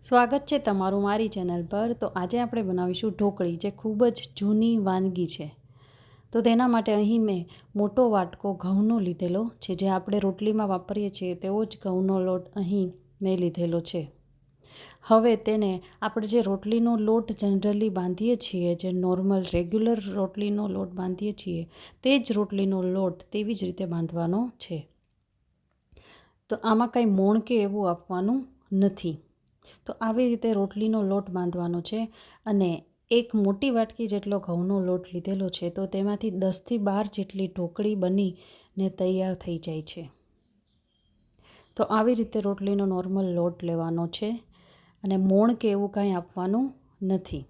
સ્વાગત છે તમારું મારી ચેનલ પર। તો આજે આપણે બનાવીશું ઢોકળી, જે ખૂબ જ જૂની વાનગી છે। તો તેના માટે અહીં મેં મોટો વાટકો ઘઉંનો લીધેલો છે, જે આપણે રોટલીમાં વાપરીએ છીએ તેવો જ ઘઉંનો લોટ અહીં મેં લીધેલો છે। હવે તેને આપણે જે રોટલીનો લોટ જનરલી બાંધીએ છીએ, જે નોર્મલ રેગ્યુલર રોટલીનો લોટ બાંધીએ છીએ, તે જ રોટલીનો લોટ તેવી જ રીતે બાંધવાનો છે। તો આમાં કંઈ મોણ કે એવું આપવાનું નથી। તો આવી રીતે રોટલીનો લોટ બાંધવાનો છે અને એક મોટી વાટકી જેટલો ઘઉંનો લોટ લીધેલો છે, તો તેમાંથી 10થી 12 જેટલી ઢોકળી બનીને તૈયાર થઈ જાય છે। તો આવી રીતે રોટલીનો નોર્મલ લોટ લેવાનો છે અને મોણ કે એવું કાંઈ આપવાનું નથી।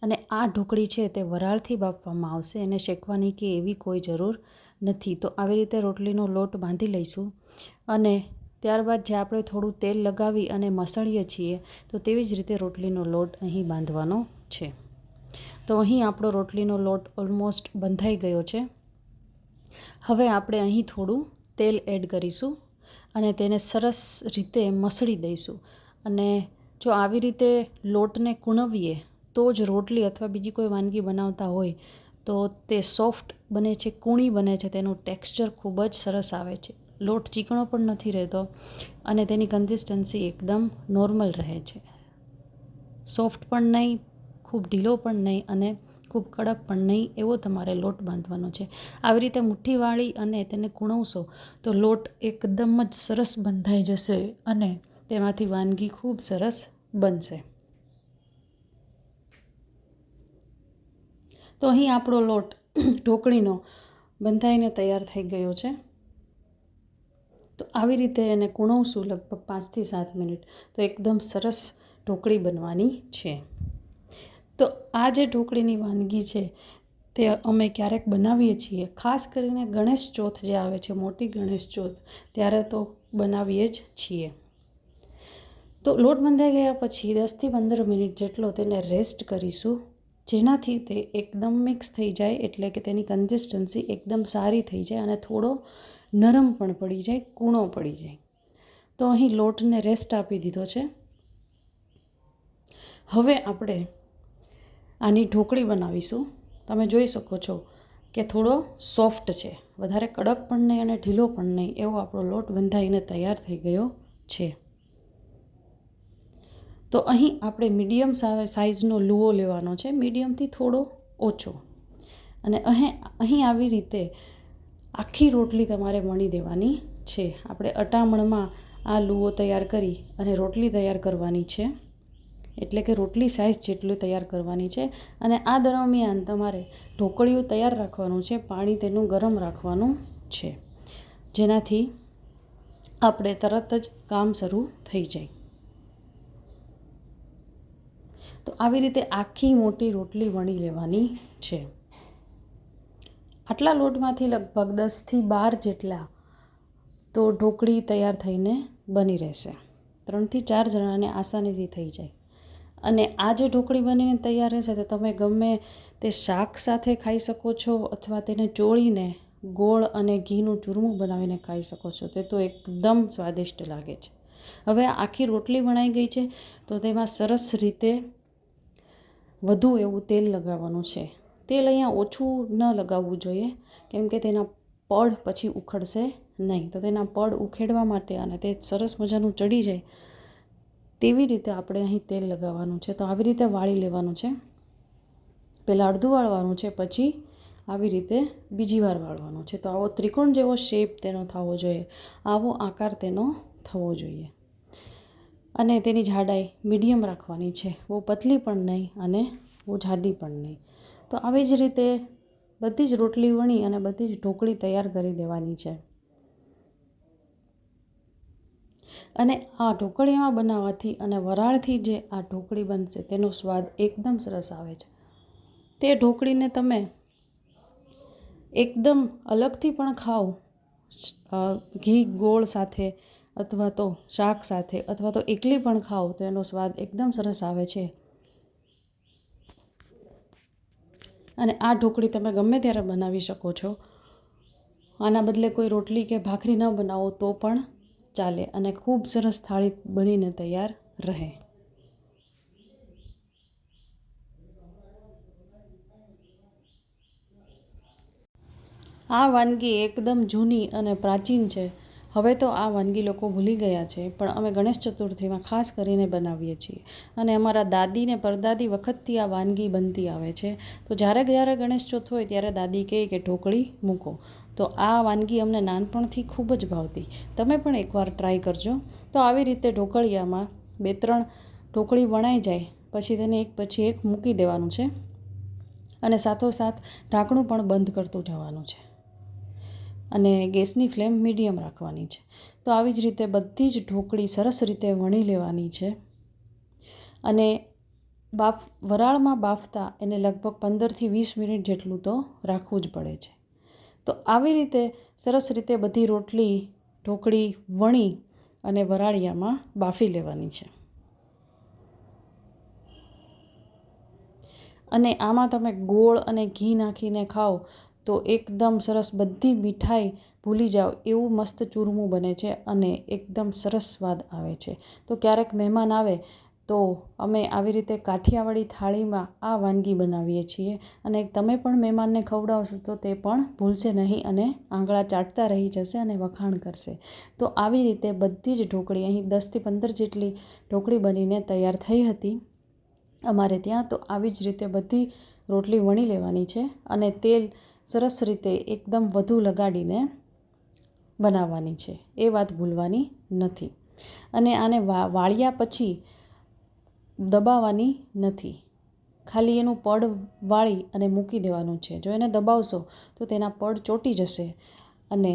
અને આ ઢોકળી છે તે વરાળથી બાફવામાં આવશે, એને શેકવાની કે એવી કોઈ જરૂર નથી। તો આવી રીતે રોટલીનો લોટ બાંધી લઈશું અને ત્યારબાદ જે આપણે થોડું તેલ લગાવી અને મસળીએ છીએ, તો તેવી જ રીતે રોટલીનો લોટ અહીં બાંધવાનો છે। તો અહીં આપણો રોટલીનો લોટ ઓલમોસ્ટ બંધાઈ ગયો છે। હવે આપણે અહીં થોડું તેલ એડ કરીશું અને તેને સરસ રીતે મસળી દઈશું। અને જો આવી રીતે લોટને કૂણવીએ તો જ રોટલી અથવા બીજી કોઈ વાનગી બનાવતા હોય તો તે સોફ્ટ બને છે, કૂણી બને છે, તેનું ટેક્સચર ખૂબ જ સરસ આવે છે। લોટ ચીકણો પણ નથી રહેતો અને તેની કન્સિસ્ટન્સી એકદમ નોર્મલ રહે છે। સોફ્ટ પણ નહીં, ખૂબ ઢીલો પણ નહીં અને ખૂબ કડક પણ નહીં, એવો તમારે લોટ બાંધવાનો છે। આવી રીતે મુઠ્ઠી વાળી અને તેને કૂણવશો તો લોટ એકદમ જ સરસ બંધાઈ જશે અને તેમાંથી વાનગી ખૂબ સરસ બનશે। તો અહીં આપણો લોટ ઢોકળીનો બંધાઈને તૈયાર થઈ ગયો છે। તો આવી રીતે એને કૂણવશું લગભગ 5થી 7 મિનિટ, તો એકદમ સરસ ઢોકળી બનવાની છે। તો આ જે ઢોકળીની વાનગી છે તે અમે ક્યારેક બનાવીએ છીએ, ખાસ કરીને ગણેશ ચોથ જે આવે છે, મોટી ગણેશ ચોથ, ત્યારે તો બનાવીએ જ છીએ। તો લોટ બંધાઈ ગયા પછી 10થી 15 મિનિટ જેટલો તેને રેસ્ટ કરીશું, જેનાથી તે એકદમ મિક્સ થઈ જાય, એટલે કે તેની કન્સિસ્ટન્સી એકદમ સારી થઈ જાય અને થોડો નરમ પણ પડી જાય, કૂણો પડી જાય। તો અહીં લોટને રેસ્ટ આપી દીધો છે। હવે આપણે આની ઢોકળી બનાવીશું। તમે જોઈ શકો છો કે થોડો સોફ્ટ છે, વધારે કડક પણ નહીં અને ઢીલો પણ નહીં, એવો આપણો લોટ બંધાઈને તૈયાર થઈ ગયો છે। તો અહીં આપણે મીડિયમ સાઇઝનો લુઓ લેવાનો છે, મીડિયમથી થોડો ઓછો। અને અહીં આવી રીતે આખી રોટલી તમારે વણી દેવાની છે। આપણે અટામણમાં આ લુઓ તૈયાર કરી અને રોટલી તૈયાર કરવાની છે, એટલે કે રોટલી સાઇઝ જેટલું તૈયાર કરવાની છે। અને આ દરમિયાન તમારે ઢોકળીઓ તૈયાર રાખવાનું છે, પાણી તેનું ગરમ રાખવાનું છે, જેનાથી આપણે તરત જ કામ શરૂ થઈ જાય। તો આવી રીતે આખી મોટી રોટલી વણી લેવાની છે। આટલા લોટમાંથી લગભગ 10થી 12 જેટલા તો ઢોકળી તૈયાર થઈને બની રહેશે। 3થી 4 જણાને આસાનીથી થઈ જાય। અને આ જે ઢોકળી બનીને તૈયાર રહેશે તે તમે ગમે તે શાક સાથે ખાઈ શકો છો, અથવા તેને ચોળીને ગોળ અને ઘીનું ચૂરમું બનાવીને ખાઈ શકો છો। તે તો એકદમ સ્વાદિષ્ટ લાગે છે। હવે આખી રોટલી વણાઈ ગઈ છે, તો તેમાં સરસ રીતે વધુ એવું તેલ લગાવવાનું છે। તેલ અહીંયા ઓછું ન લગાવવું જોઈએ, કેમ કે તેના પડ પછી ઉખડશે નહીં। તો તેના પડ ઉખેડવા માટે અને તે સરસ મજાનું ચડી જાય તેવી રીતે આપણે અહીં તેલ લગાવવાનું છે। તો આવી રીતે વાળી લેવાનું છે। પહેલાં અડધું વાળવાનું છે, પછી આવી રીતે બીજી વાર વાળવાનું છે। તો આવો ત્રિકોણ જેવો શેપ તેનો થવો જોઈએ, આવો આકાર તેનો થવો જોઈએ। અને તેની જાડાઈ મીડિયમ રાખવાની છે, બહુ પતલી પણ નહીં અને બહુ જાડી પણ નહીં। તો આવી જ રીતે બધી જ રોટલી વણી અને બધી જ ઢોકળી તૈયાર કરી દેવાની છે। અને આ ઢોકળીમાં બનાવવાથી અને વરાળથી જે આ ઢોકળી બનશે તેનો સ્વાદ એકદમ સરસ આવે છે। તે ઢોકળીને તમે એકદમ અલગથી પણ ખાઓ, ઘી ગોળ સાથે અથવા તો શાક સાથે, અથવા તો એકલી પણ ખાઓ, તો એનો સ્વાદ એકદમ સરસ આવે છે। અને આ ઢોકળી તમે ગમે ત્યારે બનાવી શકો છો। આના બદલે કોઈ રોટલી કે ભાખરી ન બનાવો તો પણ ચાલે અને ખૂબ સરસ થાળી બનીને તૈયાર રહે। આ વાનગી એકદમ જૂની અને પ્રાચીન છે. હવે તો આ વાનગી લોકો ભૂલી ગયા છે, પણ અમે ગણેશ ચતુર્થીમાં ખાસ કરીને બનાવીએ છીએ. અને અમારા દાદી ને પરદાદી વખતથી આ વાનગી બનતી આવે છે. તો જ્યારે જ્યારે ગણેશ ચોથ હોય ત્યારે દાદી કહે કે ઢોકળી મૂકો. તો આ વાનગી અમને નાનપણથી ખૂબ જ ભાવતી. તમે પણ એકવાર ટ્રાય કરજો. તો આવી રીતે ઢોકળિયામાં 2-3 ઢોકળી વણાઈ જાય પછી તેને એક પછી એક મૂકી દેવાનું છે અને સાથોસાથ ઢાંકણું પણ બંધ કરતું જવાનું છે અને ગેસની ફ્લેમ મીડિયમ રાખવાની છે. તો આવી જ રીતે બધી જ ઢોકળી સરસ રીતે વણી લેવાની છે અને વરાળમાં બાફતા એને લગભગ 15થી 20 મિનિટ જેટલું તો રાખવું જ પડે છે. તો આવી રીતે સરસ રીતે બધી ઢોકળી વણી અને વરાળિયામાં બાફી લેવાની છે. અને આમાં તમે ગોળ અને ઘી નાખીને ખાઓ તો એકદમ સરસ, બધી મીઠાઈ ભૂલી જાઓ એવું મસ્ત ચૂરમું બને છે અને એકદમ સરસ સ્વાદ આવે છે. તો ક્યારેક મહેમાન આવે તો અમે આવી રીતે કાઠિયાવાડી થાળીમાં આ વાનગી બનાવીએ છીએ અને તમે પણ મહેમાનને ખવડાવશો તો તે પણ ભૂલશે નહીં અને આંગળા ચાટતા રહી જશે અને વખાણ કરશે. તો આવી રીતે બધી જ ઢોકળી, અહીં 10થી 15 જેટલી ઢોકળી બનીને તૈયાર થઈ હતી અમારે ત્યાં. તો આવી જ રીતે બધી રોટલી વણી લેવાની છે અને તેલ સરસ રીતે એકદમ વધુ લગાડીને બનાવવાની છે, એ વાત ભૂલવાની નથી. અને આને વાળ્યા પછી દબાવવાની નથી, ખાલી એનું પડ વાળી અને મૂકી દેવાનું છે. જો એને દબાવશો તો તેના પડ ચોંટી જશે અને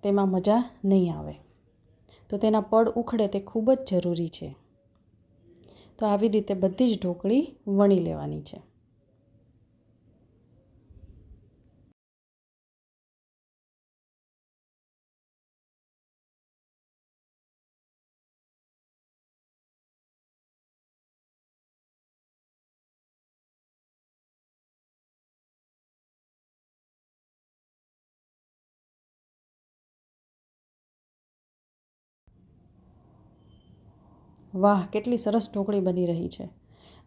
તેમાં મજા નહીં આવે. તો તેના પડ ઉખડે તે ખૂબ જ જરૂરી છે. તો આવી રીતે બધી જ ઢોકળી વણી લેવાની છે. વાહ, કેટલી સરસ ઢોકળી બની રહી છે.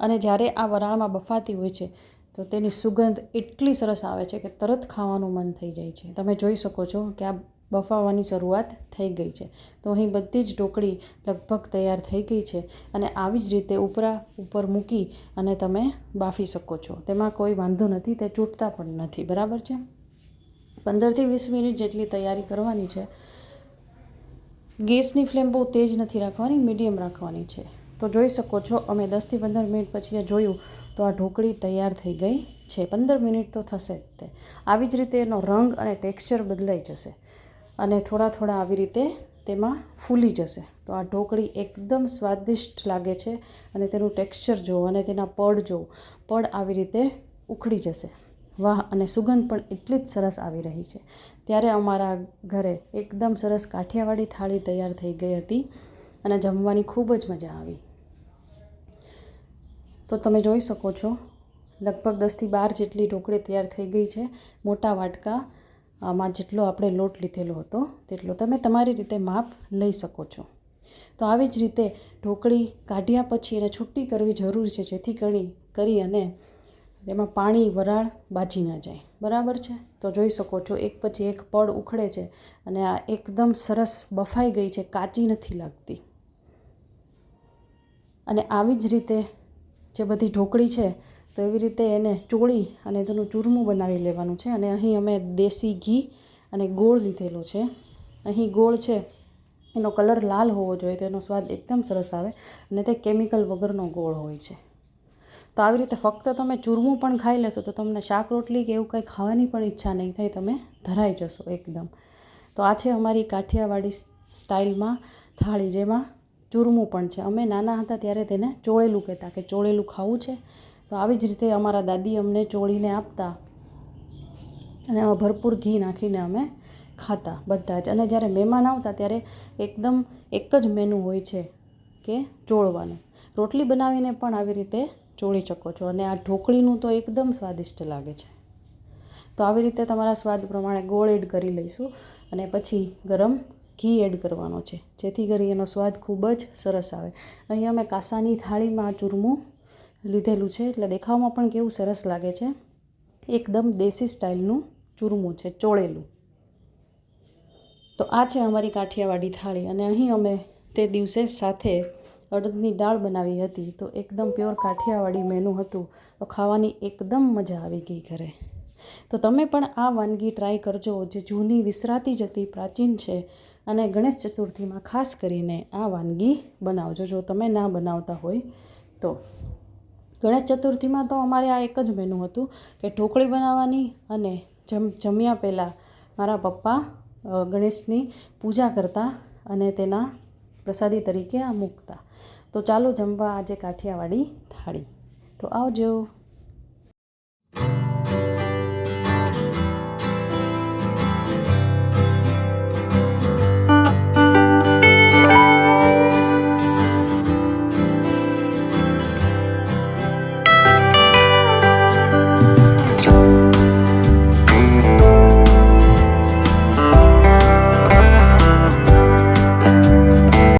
અને જ્યારે આ વરાળમાં બફાતી હોય છે તો તેની સુગંધ એટલી સરસ આવે છે કે તરત ખાવાનું મન થઈ જાય છે. તમે જોઈ શકો છો કે આ બફાવાની શરૂઆત થઈ ગઈ છે. તો અહીં બધી જ ઢોકળી લગભગ તૈયાર થઈ ગઈ છે અને આવી જ રીતે ઉપર મૂકી અને તમે બાફી શકો છો. તેમાં કોઈ વાંધો નથી, તે ચૂંટતા પણ નથી. બરાબર છે. 15થી 20 મિનિટ જેટલી તૈયારી કરવાની છે. ગેસની ફ્લેમ બહુ તેજ નથી રાખવાની, મીડિયમ રાખવાની છે. તો જોઈ શકો છો અમે 10થી 15 મિનિટ પછી જોયું તો આ ઢોકળી તૈયાર થઈ ગઈ છે. 15 મિનિટ તો થશે જ તે. આવી જ રીતે એનો રંગ અને ટેક્સચર બદલાઈ જશે અને થોડા આવી રીતે તેમાં ફૂલી જશે. તો આ ઢોકળી એકદમ સ્વાદિષ્ટ લાગે છે અને તેનું ટેક્સચર જુઓ અને તેના પડ જુઓ, પડ આવી રીતે ઉખડી જશે. વાહ, અને સુગંધ પણ એટલી જ સરસ આવી રહી છે. ત્યારે અમારા ઘરે એકદમ સરસ કાઠિયાવાડી થાળી તૈયાર થઈ ગઈ હતી અને જમવાની ખૂબ જ મજા આવી. તો તમે જોઈ શકો છો લગભગ 10થી 12 જેટલી ઢોકળી તૈયાર થઈ ગઈ છે. મોટા વાટકામાં જેટલો આપણે લોટ લીધેલો હતો તેટલો તમે તમારી રીતે માપ લઈ શકો છો. તો આવી જ રીતે ઢોકળી કાઢ્યા પછી એને છૂટી કરવી જરૂરી છે, જેથી કરી અને તેમાં પાણી, વરાળ બાજી ન જાય. બરાબર છે. તો જોઈ શકો છો એક પછી એક પડ ઉખડે છે અને આ એકદમ સરસ બફાઈ ગઈ છે, કાચી નથી લાગતી. અને આવી જ રીતે જે બધી ઢોકળી છે તો એવી રીતે એને ચોળી અને તેનું ચૂરમું બનાવી લેવાનું છે. અને અહીં અમે દેશી ઘી અને ગોળ લીધેલો છે. અહીં ગોળ છે એનો કલર લાલ હોવો જોઈએ, તો એનો સ્વાદ એકદમ સરસ આવે અને તે કેમિકલ વગરનો ગોળ હોય છે. તો આવી રીતે ફક્ત તમે ચૂરમું પણ ખાઈ લેશો તો તમને શાક રોટલી કે એવું કંઈ ખાવાની પણ ઈચ્છા નહીં થાય, તમે ધરાઈ જશો એકદમ. તો આ છે અમારી કાઠિયાવાડી સ્ટાઇલમાં થાળી, જેમાં ચૂરમું પણ છે. અમે નાના હતા ત્યારે તેને ચોળેલું કહેતા કે ચોળેલું ખાવું છે. તો આવી જ રીતે અમારા દાદી અમને ચોળીને આપતા અને એમાં ભરપૂર ઘી નાખીને અમે ખાતા બધા જ. અને જ્યારે મહેમાન આવતા ત્યારે એકદમ એક જ મેનુ હોય છે કે ચોળવાનું. રોટલી બનાવીને પણ આવી રીતે ચોળી શકો છો અને આ ઢોકળીનું તો એકદમ સ્વાદિષ્ટ લાગે છે. તો આવી રીતે તમારા સ્વાદ પ્રમાણે ગોળ એડ કરી લઈશું અને પછી ગરમ ઘી એડ કરવાનો છે, જેથી કરી એનો સ્વાદ ખૂબ જ સરસ આવે. અહીં અમે કાંસાની થાળીમાં ચૂરમું લીધેલું છે એટલે દેખાવમાં પણ કેવું સરસ લાગે છે. એકદમ દેશી સ્ટાઇલનું ચૂરમું છે, ચોળેલું. તો આ છે અમારી કાઠિયાવાડી થાળી. અને અહીં અમે તે દિવસે સાથે અડદની દાળ બનાવી હતી. તો એકદમ પ્યોર કાઠિયાવાડી મેનુ હતું. તો ખાવાની એકદમ મજા આવી ગઈ ઘરે. તો તમે પણ આ વાનગી ટ્રાય કરજો, જે જૂની વિસરાતી જતી પ્રાચીન છે. અને ગણેશ ચતુર્થીમાં ખાસ કરીને આ વાનગી બનાવજો જો તમે ના બનાવતા હોય તો. ગણેશ ચતુર્થીમાં તો અમારે આ એક જ મેનુ હતું કે ઢોકળી બનાવવાની અને જમ્યા પહેલાં મારા પપ્પા ગણેશની પૂજા કરતા અને તેના પ્રસાદી તરીકે આ મૂકતા. તો ચાલો જમવા આજે કાઠિયાવાડી થાળી. તો આવજો.